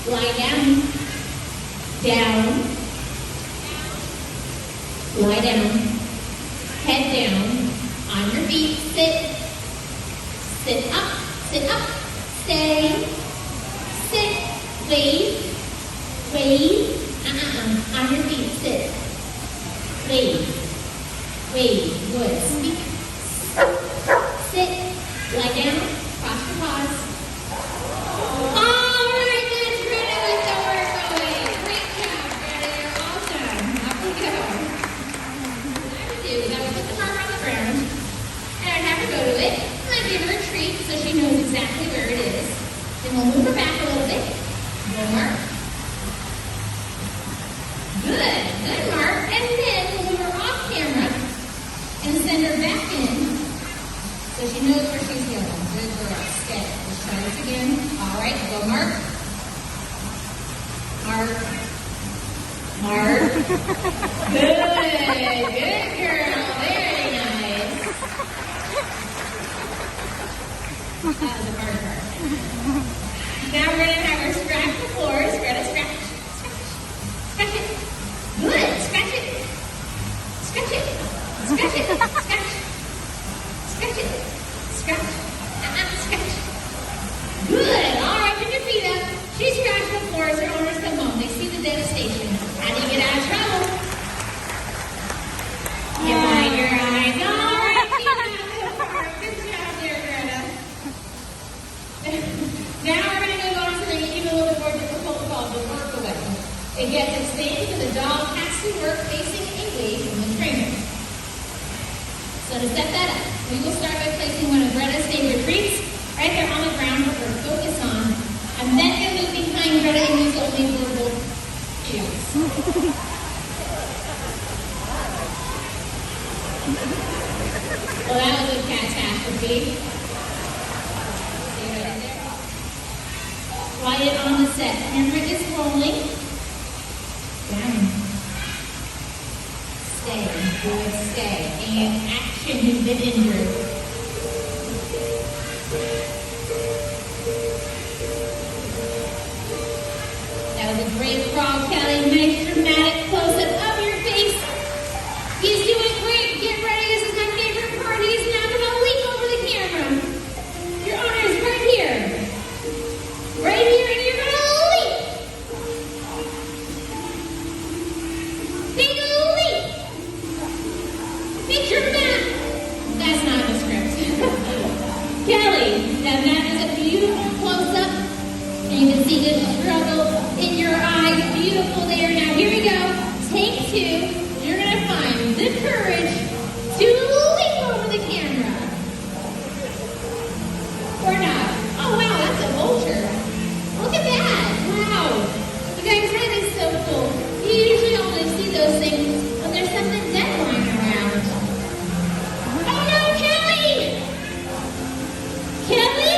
Lie down. Down. Lie down. Head down. On your feet. Sit. Sit up. Sit up. Stay. Sit. Wave. Wave. On your feet. Sit. Wave. Wave. Good. Speak. Sit. Lie down. Cross your paws. So she knows exactly where it is. Then we'll move her back a little bit. One more. Good. Good, Mark. And then we'll move her off camera and send her back in so she knows where she's going. Good girl. Stay. Let's try this again. All right. Go, Mark. Mark. Mark. Good. Good girl. Very nice. That was the hard part. Now we're going to have her scratch the floor. Greta, scratch. Scratch it. Good. Scratch it. Scratch it. Scratch it. Scratch. Scratch it. Scratch. Scratch. Good. All right, put your feet up. She scratched the floor as her owners come home. They see the devastation. How do you get out of trouble? You blind your eyes. All right, get out of the park. Good job there, Greta. Now we're going to go on to something even a little bit more difficult called the work away. It gets extended and the dog has to work facing away from the trainer. So to set that up, we will start by placing one of Greta's favorite treats right there on the ground for her to focus on. And then we'll move behind Greta and use only verbal cues. Well, that was a catastrophe. Quiet on the set. Camera is rolling. Down. Stay. Good. Stay. And action. You've been injured. That was a great frog, Kelly. Nice dramatic close-up of your face. He's doing great. Take a leap. Picture map. That's not in the script. Kelly, now that is a beautiful close-up. And you can see the struggle in your eyes. Beautiful there. Now here we go. Take two. You're going to find the courage to leap over the camera. Or not. Oh, wow, that's a vulture. Look at that. Wow. You guys, that is so cool. You usually only see those things when there's something dead lying around. Oh, no, Kelly! Kelly?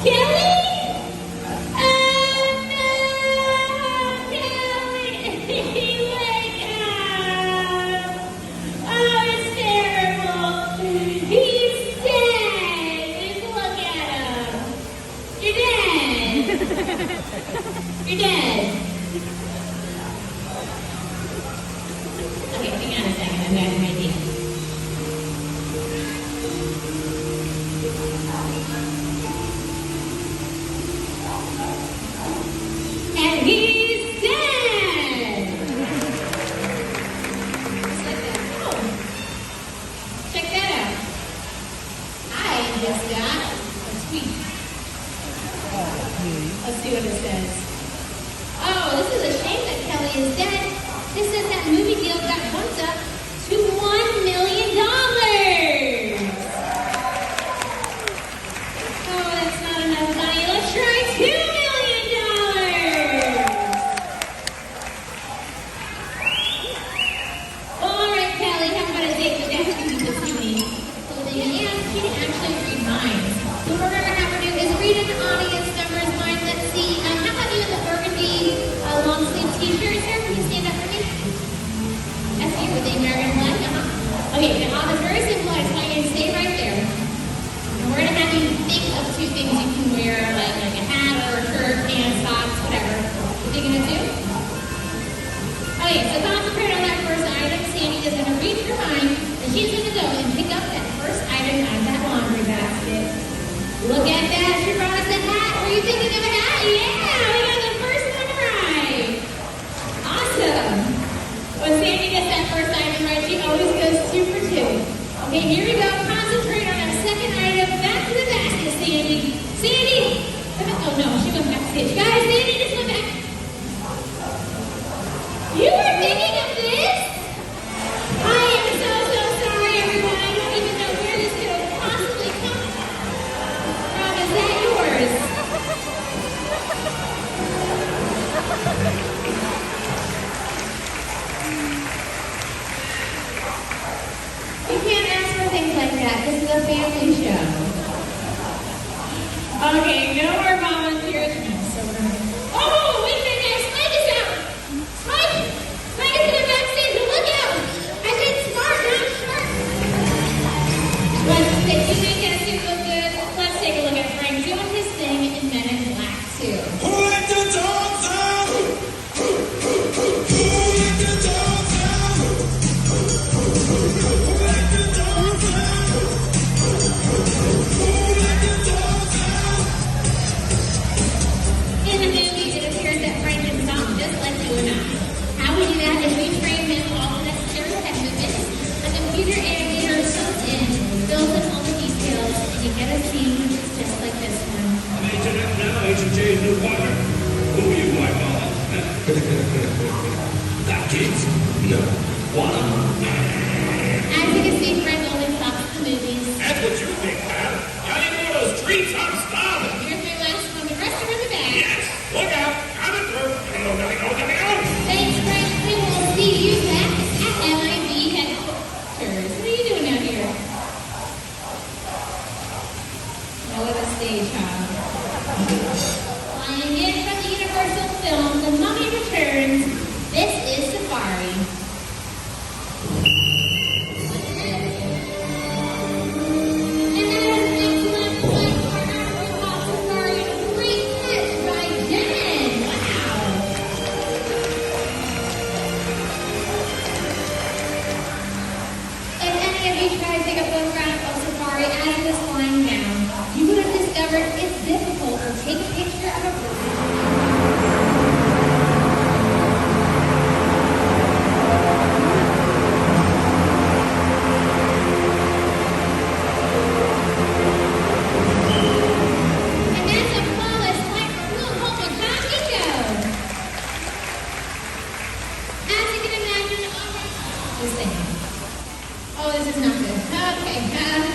Kelly? Oh, no! Kelly! Wake up! Oh, it's terrible. He's dead. Just look at him. You're dead. You're dead. Okay, hang on a second. I'm back to my team. And he's dead. Just like that. Oh. Check that out. I just got a tweet. Let's see what it says. Oh, this is a shame that Kelly is dead. This says that movie deal got bumped up to $1 million. Oh, that's not enough money. Let's try $2 million. All right, Kelly, how about a date with that movie this evening? And she can actually read minds. So what we're going to have her do is read an audience member's mind. Let's see. How about you in the burgundy long sleeve t-shirt, sir? Can you stand up for me? That's you with the American flag. Okay, now it's very simple. I just want you to stay right there. And we're going to have you think of two things you can wear, like a hat or a shirt, pants, socks, whatever. What are you going to do? Okay, so concentrate on that first item. Sandy is going to read your mind, and she's going to go and pick up that first item out of that laundry basket. Look at that. She brought us a hat. Were you thinking of a hat? Yeah, we got the first one right. Awesome. When Sandy gets that first item right, she always goes 2 for 2. Okay, here we go. Concentrate on that second item. Back to the basket, Sandy. Sandy! Oh, no, she went backstage. Guys, Sandy just went back. You were thinking of this? I am so sorry, everyone. I don't even know where this could have possibly come from. Is that yours? You can't ask for things like that. This is a family show. Okay, no more volunteers. So we're gonna... Oh, wait a minute, guys. Spike is out. Spike! Spike is in the backstage. Look out! I said smart, not sharp. Let's take you think that suit look good. Let's take a look at Frank doing his thing in Men in Black 2. Who let the dogs out? Who let the dogs out? Who let the dogs out? Who let the dogs out? In the movie, it appears that Frank is not just like you and I. How we do that is we train him all the necessary head movements. A computer animator comes in, fills in all the details, and you get a scene just like this one. I'm Agent F now, Agent J's new partner. Who are you, my mom? Got kids? No. Wanna? As you can see, Frank only stops the movies. That's what you think, pal. Y'all ain't one of those treats, I'm starving. Here's my lunch from the rest of the bag. Yes, look out. Coming through. Let me go. Thanks, Frank. We will see you back at LIV headquarters. What are you doing out here? No other stage, huh? Flying in from the Universal film, The Mummy Returns. This is Safari. And that is an excellent flight partner for Pop Safari. A great catch by Jen. Wow. If any of you try to take a photograph of Safari as it is flying down, you would have discovered it's difficult to take a picture of a bird. this thing. Oh, this is not good. Okay.